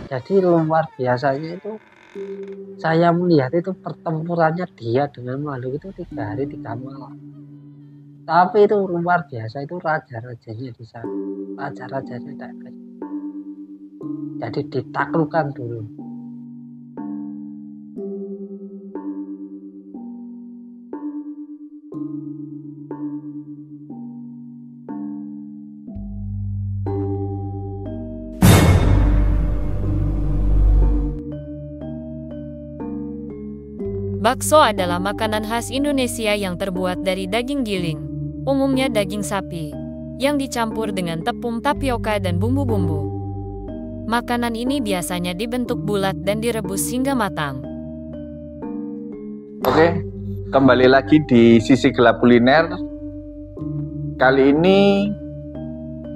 Jadi luar biasanya itu saya melihat itu pertempurannya dia dengan makhluk itu 3 hari 3 malam. Tapi itu luar biasa, itu raja-rajanya di sana. Raja-rajanya tak. Jadi ditaklukkan dulu. Bakso adalah makanan khas Indonesia yang terbuat dari daging giling, umumnya daging sapi, yang dicampur dengan tepung tapioka dan bumbu-bumbu. Makanan ini biasanya dibentuk bulat dan direbus hingga matang. Oke, kembali lagi di Sisi Gelap Kuliner. Kali ini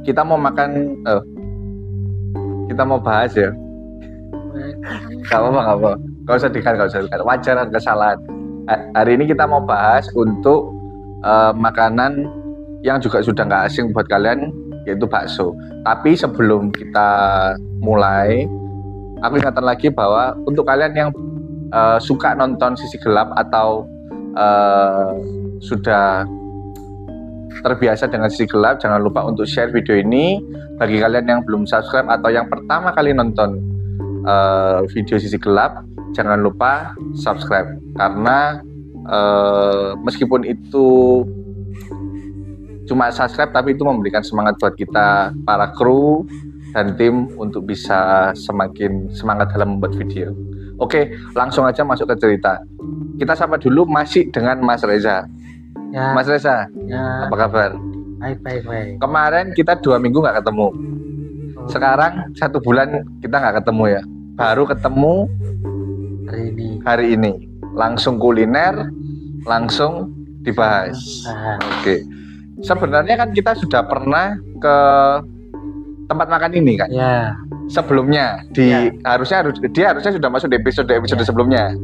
kita mau bahas ya. Gak apa-apa. Gak usah dikat. Wajar ada kesalahan. Hari ini kita mau bahas untuk makanan yang juga sudah gak asing buat kalian, yaitu bakso. Tapi sebelum kita mulai, aku ingatkan lagi bahwa untuk kalian yang suka nonton Sisi Gelap atau sudah terbiasa dengan Sisi Gelap, jangan lupa untuk share video ini. Bagi kalian yang belum subscribe atau yang pertama kali nonton video Sisi Gelap, jangan lupa subscribe, karena meskipun itu cuma subscribe, tapi itu memberikan semangat buat kita para kru dan tim untuk bisa semakin semangat dalam membuat video. Oke, langsung aja masuk ke cerita. Kita sapa dulu masih dengan Mas Reza. Ya. Mas Reza, Ya. apa kabar? Baik. Kemarin kita 2 minggu nggak ketemu. Sekarang 1 bulan kita nggak ketemu ya. Baru ketemu hari ini. Langsung kuliner, langsung dibahas. Oke. Sebenarnya kan kita sudah pernah ke tempat makan ini kan? Ya. Sebelumnya harusnya sudah masuk di episode Ya. sebelumnya.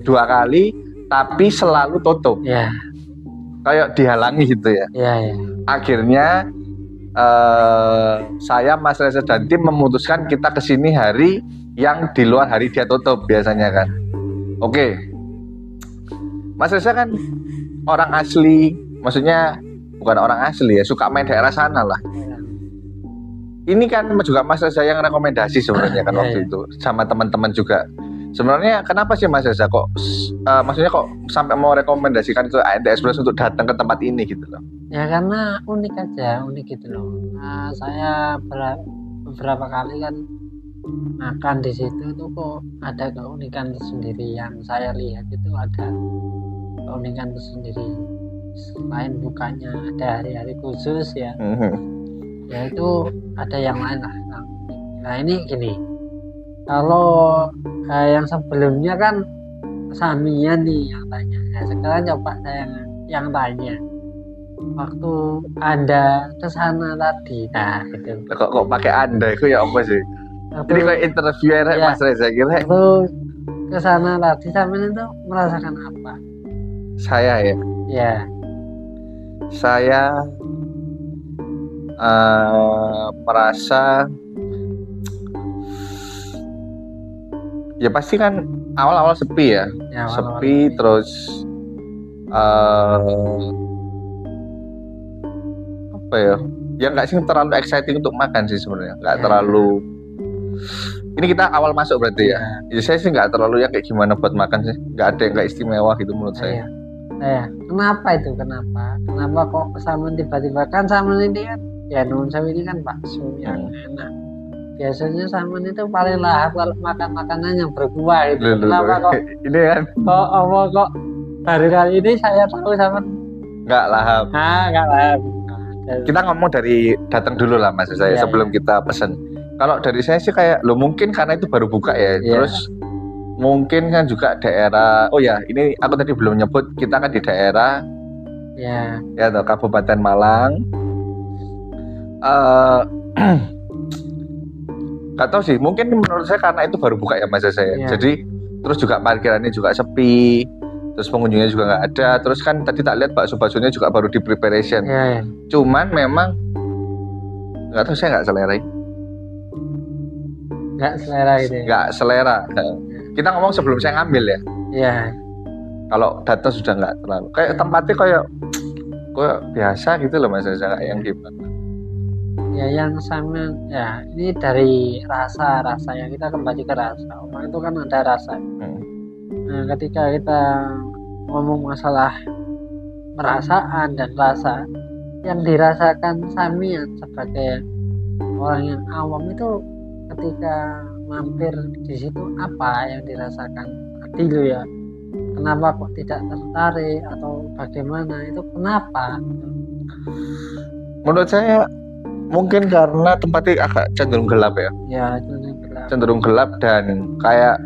2 kali. Tapi selalu tutup. Ya. Kayak dihalangi gitu ya. Ya. Akhirnya saya, Mas Reza dan tim memutuskan kita kesini hari yang di luar hari dia tutup biasanya kan. Oke. Mas Reza kan orang asli, maksudnya bukan orang asli ya, suka main daerah sana lah. Ini kan juga Mas Reza yang rekomendasi sebenarnya kan waktu itu sama teman-teman juga. Sebenarnya kenapa sih Mas Reza maksudnya kok sampai mau rekomendasikan ke ANT Express untuk datang ke tempat ini gitu loh? Ya karena unik gitu loh. Nah, saya beberapa kali kan makan di situ tuh kok ada keunikan tersendiri yang saya lihat, itu ada keunikan tersendiri. Selain bukannya ada hari-hari khusus ya, ya itu ada yang lain lah. Nah ini gini, kalau yang sebelumnya kan Samian nih yang tanya, nah, sekarang coba saya yang tanya. Waktu Anda kesana tadi, nah gitu. Kok pakai Anda itu ya apa sih? Ini kayak interviewer ya, Mas Reza kira. Waktu kesana tadi Samian itu merasakan apa? Saya ya. Ya. Saya merasa ya pasti kan awal-awal sepi ya, sepi terus apa ya nggak sih terlalu exciting untuk makan sih sebenarnya, nggak terlalu. Ini kita awal masuk berarti ya. Saya sih nggak terlalu yang kayak gimana buat makan sih, nggak ada yang nggak istimewa gitu menurut saya. Kenapa itu? Kenapa kok Samen tiba-tiba kan Samen ini kan ya Nuwun Sewu ini kan bakso yang enak. Biasanya Samen itu paling lahap kalau makan makanan yang berkuah itu. Kenapa kok ini kan? Kok hari ini saya tahu Samen nggak lahap. Nggak lahap. Kita ngomong dari datang dulu lah Mas saya sebelum kita pesen. Kalau dari saya sih kayak mungkin karena itu baru buka ya. Terus mungkin kan juga daerah, ini aku tadi belum nyebut, kita kan di daerah Kabupaten Malang. Gak tahu sih, mungkin menurut saya karena itu baru buka ya Mas saya. Jadi terus juga parkirannya juga sepi, terus pengunjungnya juga nggak ada. Terus kan tadi tak lihat bakso-baksonya juga baru di preparation. Cuman memang nggak tahu, saya nggak selera. nggak selera gitu ya. nggak selera. Kita ngomong sebelum saya ngambil ya. Iya. Kalau datang sudah nggak terlalu. Kayak tempatnya kayak biasa gitu loh Mas Reza, kayak yang gimana? Ya yang sama ya ini dari rasa yang kita kembali ke rasa. Orang itu kan ada rasa. Nah, ketika kita ngomong masalah perasaan dan rasa, yang dirasakan Samian sebagai orang yang awam itu ketika mampir di situ apa yang dirasakan tadi lo ya, kenapa kok tidak tertarik atau bagaimana, itu kenapa? Menurut saya mungkin karena tempatnya agak cenderung gelap ya. Ya Cenderung gelap dan kayak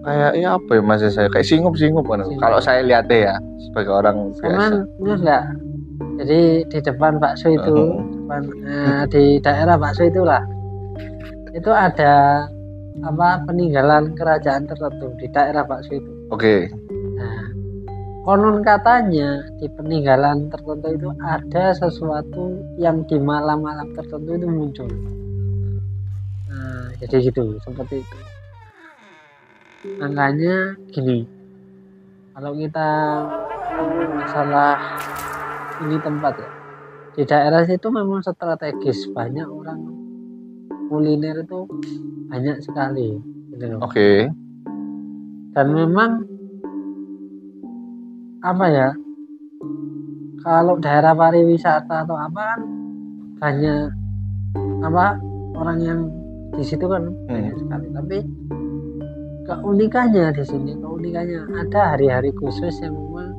ya apa ya Mas saya kayak singup kan. Kalau saya lihat ya sebagai orang biasa. Enggak. Jadi di depan bakso itu, di daerah bakso itulah, itu ada peninggalan kerajaan tertentu di daerah bakso itu. Oke. Nah, konon katanya di peninggalan tertentu itu ada sesuatu yang di malam-malam tertentu itu muncul. Nah, jadi gitu, seperti itu. Makanya gini, kalau kita masalah ini tempat ya, di daerah situ memang strategis, banyak orang kuliner itu banyak sekali gitu. Oke. Dan memang kalau daerah pariwisata atau kan banyak orang yang di situ kan banyak sekali, tapi keunikannya di sini, ada hari-hari khusus yang memang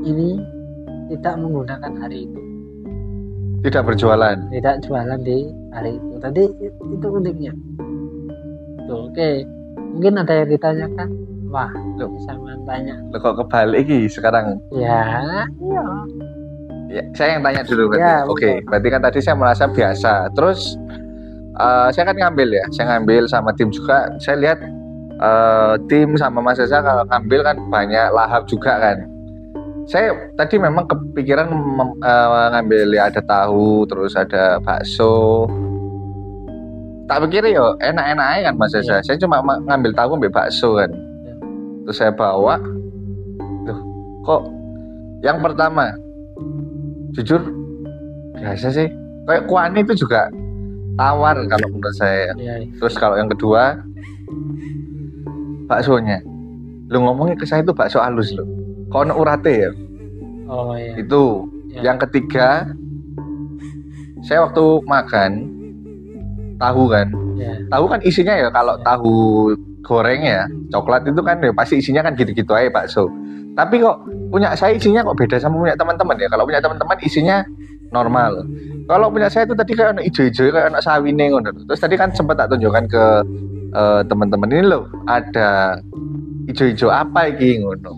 ini tidak menggunakan hari itu, tidak jualan di hari itu. Tadi itu uniknya. Tuh, oke. Mungkin ada yang ditanyakan, wah sama banyak. Kok kebalik sekarang? Ya, saya yang tanya dulu berarti. Ya, oke. Berarti kan tadi saya merasa biasa. Terus saya kan ngambil sama tim juga. Saya lihat tim sama Mas Reza kalau ngambil kan banyak lahap juga kan. Saya tadi memang kepikiran ngambil ya, ada tahu, terus ada bakso. Tak pikir yo enak-enak aja kan Mas Reza. Saya cuma ngambil tahu ambil bakso kan. Terus saya bawa. Loh, kok yang pertama jujur biasa sih. Kayak kuahnya itu juga tawar kalau menurut saya. Terus kalau yang kedua baksonya, lu ngomongnya ke saya itu bakso halus loh, kok ono urate ya. Oh iya. Itu yang ketiga, saya waktu makan tahu kan, tahu kan isinya ya kalau tahu goreng ya coklat itu kan ya pasti isinya kan gitu-gitu aja bakso. Tapi kok punya saya isinya kok beda sama punya teman-teman ya. Kalau punya teman-teman isinya normal. Kalau punya saya itu tadi kayak anak hijau-hijau, kayak anak sawine ngono. Terus tadi kan sempat tak tunjukkan ke teman-teman ini loh, ada hijau-hijau apa iki ngono.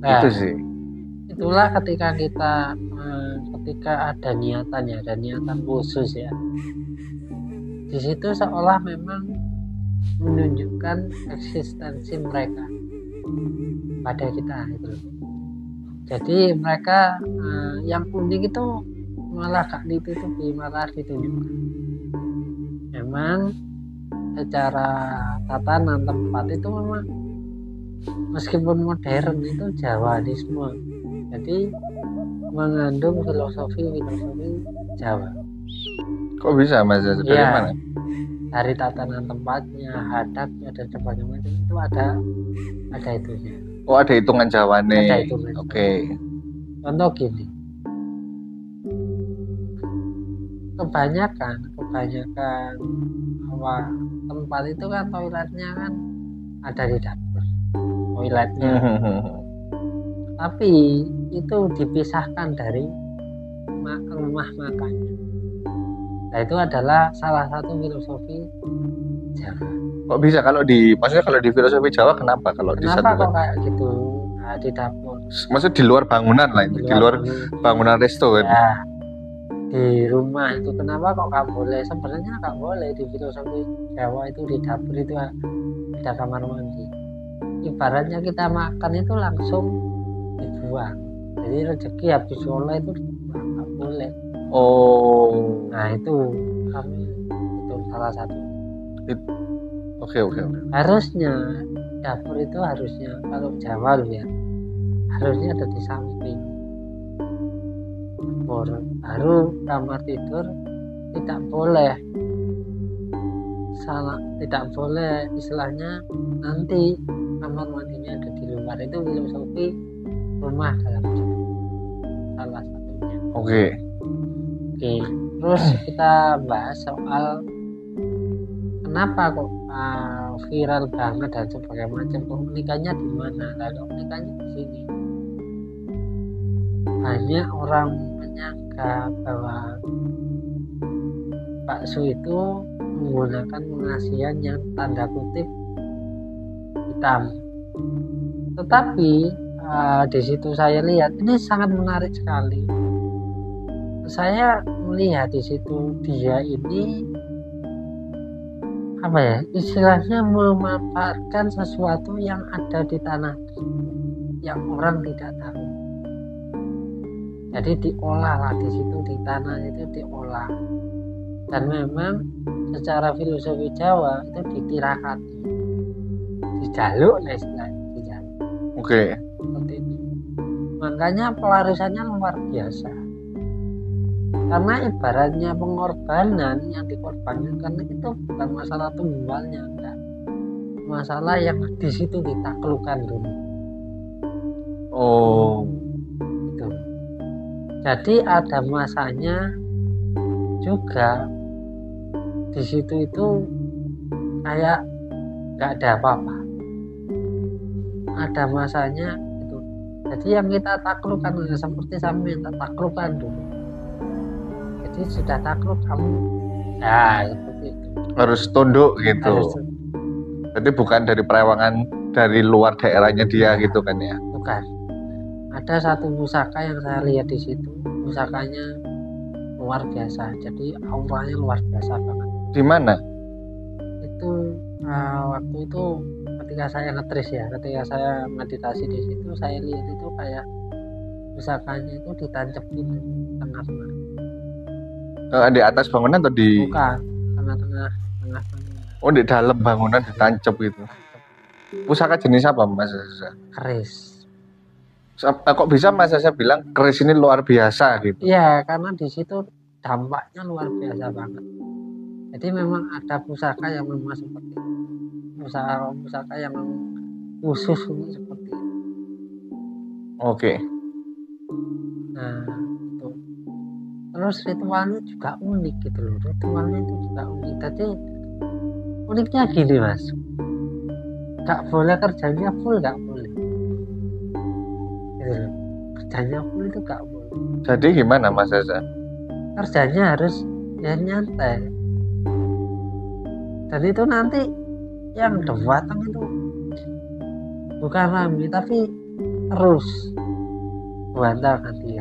Nah, itu sih. Itulah ketika ada niatan khusus ya. Di situ seolah memang menunjukkan eksistensi mereka pada kita itu. Jadi mereka yang unik itu malah gak ditutupi, malah ditunjukkan. Memang secara tatanan tempat itu memang meskipun modern itu Jawanisme, jadi mengandung filosofi Jawa. Kok bisa Mas? Dari mana? Dari tatanan tempatnya, hadapnya dan sebagainya itu ada itunya. Oh, ada hitungan Jawane. Ada hitungan. Oke. Contoh gini, kebanyakan tempat itu kan toiletnya kan ada di dapur, toiletnya. Tapi itu dipisahkan dari rumah makannya. Nah, itu adalah salah satu filosofi Jawa. Kok bisa maksudnya kalau di filosofi Jawa kenapa kalau disatukan? Kenapa kok kayak gitu? Nah, di dapur. Maksudnya di luar bangunan lah, di luar bangunan resto kan? Ya, di rumah itu kenapa kok nggak boleh? Sebenarnya nggak boleh di filosofi Jawa itu di dapur itu ada kamar mandi. Ibaratnya kita makan itu langsung dibuang. Jadi rezeki habis sholat itu nggak boleh. Oh. Nah itu kami itu salah satu. Oke. Harusnya dapur itu harusnya kalau Jawa loh ya, harusnya ada di samping dapur. Baru kamar tidur tidak boleh tidak boleh istilahnya nanti kamar mandinya ada di luar. Itu filosofi rumah dalam Jawa salah satunya. Oke. Terus kita bahas soal kenapa kok viral banget dan sebagainya macam. Keunikannya di mana? Keunikannya di sini. Banyak orang menyangka bahwa bakso itu menggunakan pengasihan yang tanda kutip hitam. Tetapi di situ saya lihat ini sangat menarik sekali. Saya melihat di situ dia ini apa ya, istilahnya memanfaatkan sesuatu yang ada di tanah yang orang tidak tahu. Jadi diolah lah di situ, di tanah itu diolah. Dan memang secara filosofi Jawa itu ditirakati, dijaluk lah istilahnya, dijaluk. Oke. Seperti itu. Makanya pelarisannya luar biasa. Karena ibaratnya pengorbanan yang dikorbankan itu bukan masalah tumbalnya, enggak. Masalah yang di situ ditaklukkan dulu. Oh. Itu. Jadi ada masanya juga di situ itu kayak nggak ada apa-apa. Ada masanya itu. Jadi yang kita taklukkan seperti sampai yang taklukkan dulu. Jadi sudah takluk kamu, ya seperti itu. Harus tunduk gitu. Jadi bukan dari perewangan dari luar daerahnya dia gitu kan ya? Bukan. Ada satu pusaka yang saya lihat di situ, pusakanya luar biasa. Jadi auranya luar biasa banget. Di mana? Itu waktu itu ketika saya ngetris ya, ketika saya meditasi di situ, saya lihat itu kayak pusakanya itu ditancapin tengah-tengah. Di atas bangunan atau di? Bukan, tengah-tengah. Oh, di dalam bangunan ditancap gitu. Pusaka jenis apa Mas Sasa? Keris. Kok bisa Mas Sasa bilang keris ini luar biasa gitu? Iya, karena di situ dampaknya luar biasa banget. Jadi memang ada pusaka yang memang seperti itu. Pusaka yang khusus untuk seperti itu. Oke. Nah, itu. Terus ritualnya juga unik gitu loh. Ritualnya itu juga unik. Jadi uniknya gini Mas. Gak boleh kerjanya full, gak boleh. Gitu loh. Kerjanya full itu gak boleh. Jadi gimana Mas Sasa? Kerjanya harus ya nyantai. Dan itu nanti yang datang itu bukan rame tapi terus bantah ganti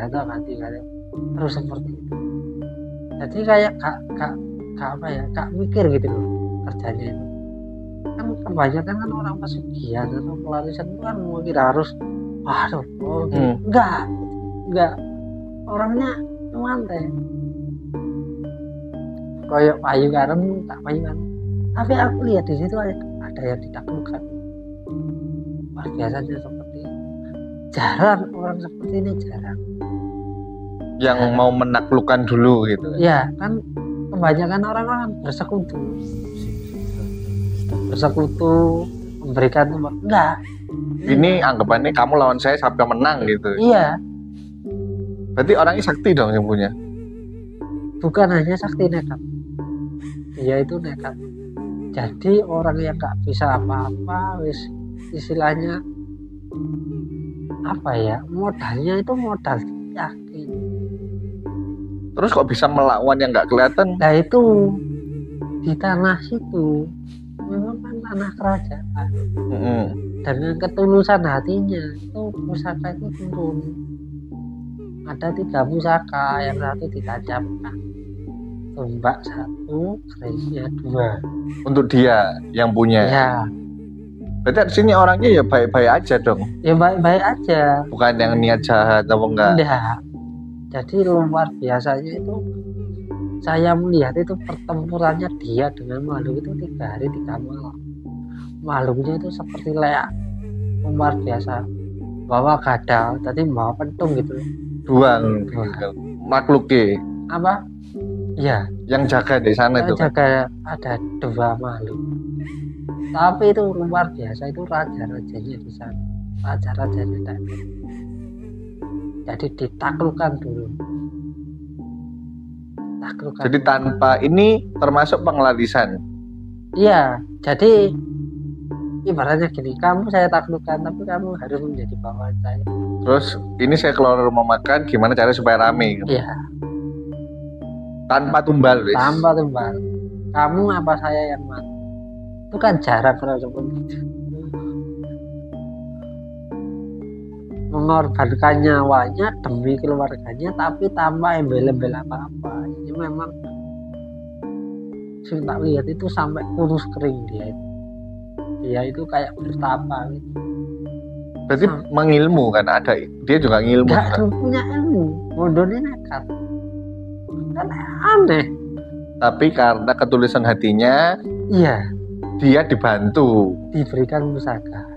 terus seperti itu. Jadi kayak gak apa ya, gak mikir gitu loh kerjanya itu. Kan kebanyakan kan orang pesugihan atau pelarisan itu kan mungkin harus enggak orangnya nyantai. Kayak payu garam tak payu garam. Tapi aku lihat di situ ada yang ditaklukkan. Wah, biasanya seperti itu. Jarang orang seperti ini, jarang. Yang mau menaklukkan dulu gitu. Ya, kan kebanyakan orang bersekutu, memberikan tempat. Enggak. Ini anggapannya kamu lawan saya sampai menang gitu. Iya. Berarti orangnya sakti dong yang punya. Bukan hanya sakti, nekat. Dia itu nekat. Jadi orang yang gak bisa apa-apa, istilahnya apa ya, modalnya itu modal yakin. Terus kok bisa melawan yang gak kelihatan? Nah itu di tanah situ memang kan tanah kerajaan. Dan dengan ketulusan hatinya itu pusaka itu turun. Ada 3 pusaka, yang satu ditancapkan, tombak 1, kerisnya 2. Untuk dia yang punya. Ya. Berarti di sini orangnya ya baik-baik aja dong. Ya baik-baik aja. Bukan yang niat jahat atau enggak. Enggak. Jadi luar biasanya itu saya melihat itu pertempurannya dia dengan makhluk itu 3 hari 3 malam. Makhluknya itu seperti leak, luar biasa. Bawa gadal, tadi bawa pentung gitu. Duang makhluknya Apa? Ya, yang jaga di sana itu. jaga ada 2 makhluk. Tapi itu luar biasa, itu raja-rajanya di sana. Raja-rajanya tadi. Jadi ditaklukkan dulu. Taklukkan. Jadi tanpa ini termasuk penglarisan. Iya, jadi ibaratnya gini, kamu saya taklukkan, tapi kamu harus menjadi bawahan saya. Terus ini saya keluar rumah makan, gimana caranya supaya rame? Iya, Tanpa tumbal, wis. tanpa tumbal. Kamu apa saya yang mati? Itu kan jarang kalau seperti itu. Mengorbankan nyawanya demi keluarganya, tapi tanpa embel-embel apa-apa. Ini memang saya tak lihat itu sampai kurus kering dia itu. Dia itu kayak bertapa gitu. Berarti mengilmu kan, ada dia juga ngilmu. Nggak Kan? punya ilmu, bodohnya nekat. Kan aneh. Tapi karena ketulisan hatinya, Iya, dia dibantu diberikan pusaka.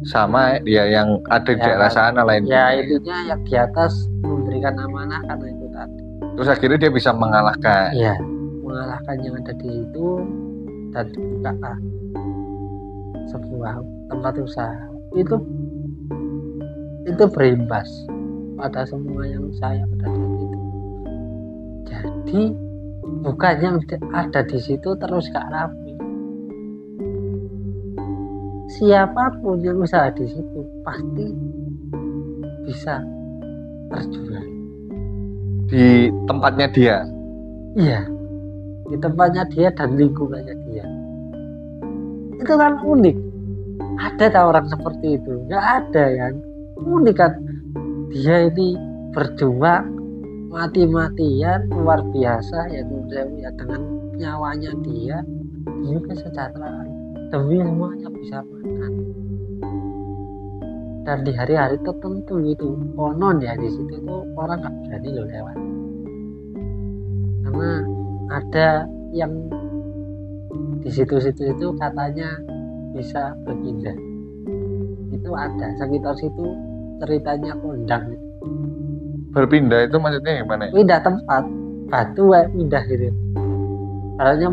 sama dia yang ada di Ya, daerah sana lain. Ya itunya yang di atas memberikan amanah karena itu tadi. Terus akhirnya dia bisa mengalahkan. Iya, mengalahkan yang ada di situ dan dibuka sebuah tempat usaha. Itu berimbas pada semua yang saya pada di situ. Jadi bukan yang ada di situ terus gak rapi. Siapapun yang usaha di situ pasti bisa terjual. Di tempatnya dia. Iya, di tempatnya dia dan lingkungannya dia. Itu kan unik. Ada tak orang seperti itu? Nggak ada yang unik kan. Dia ini berjuang mati-matian luar biasa ya dengan nyawanya dia demi kesejahteraan, demi semuanya bisa makan. Dan di hari-hari tertentu itu konon ya di situ tuh orang nggak berani loh lewat karena ada yang di situ-situ itu katanya bisa berpindah. Itu ada sekitar situ ceritanya kondang. Berpindah itu maksudnya gimana? Pindah tempat, batu pindah gitu. Caranya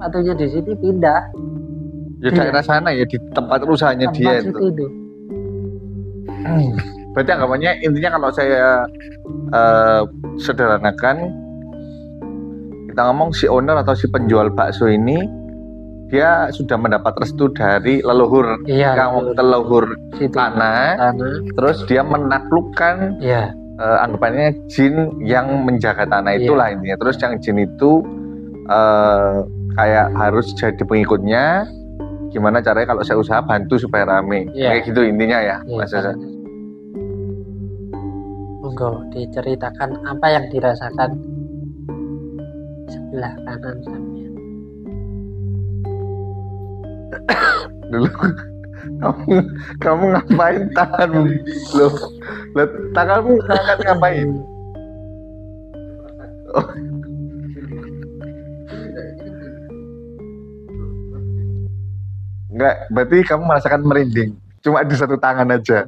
batunya di sini pindah. Ya daerah sana ya, di tempat usahanya Tempat dia situ itu. itu. Berarti anggapannya intinya kalau saya sederhanakan, kita ngomong si owner atau si penjual bakso ini dia sudah mendapat restu dari leluhur, Iya, leluhur situ. tanah, terus dia menaklukkan Iya, anggapannya jin yang menjaga tanah Iya. itulah intinya. Terus yang jin itu kayak harus jadi pengikutnya. Gimana caranya kalau saya usaha bantu supaya rame, Iya. kayak gitu intinya ya, iya. Mas Esa. Monggo diceritakan apa yang dirasakan sebelah kanan sampean. Dulu kamu ngapain tanganmu loh, tanganmu ngangkat ngapain? Oh. Enggak, berarti kamu merasakan merinding cuma di satu tangan aja.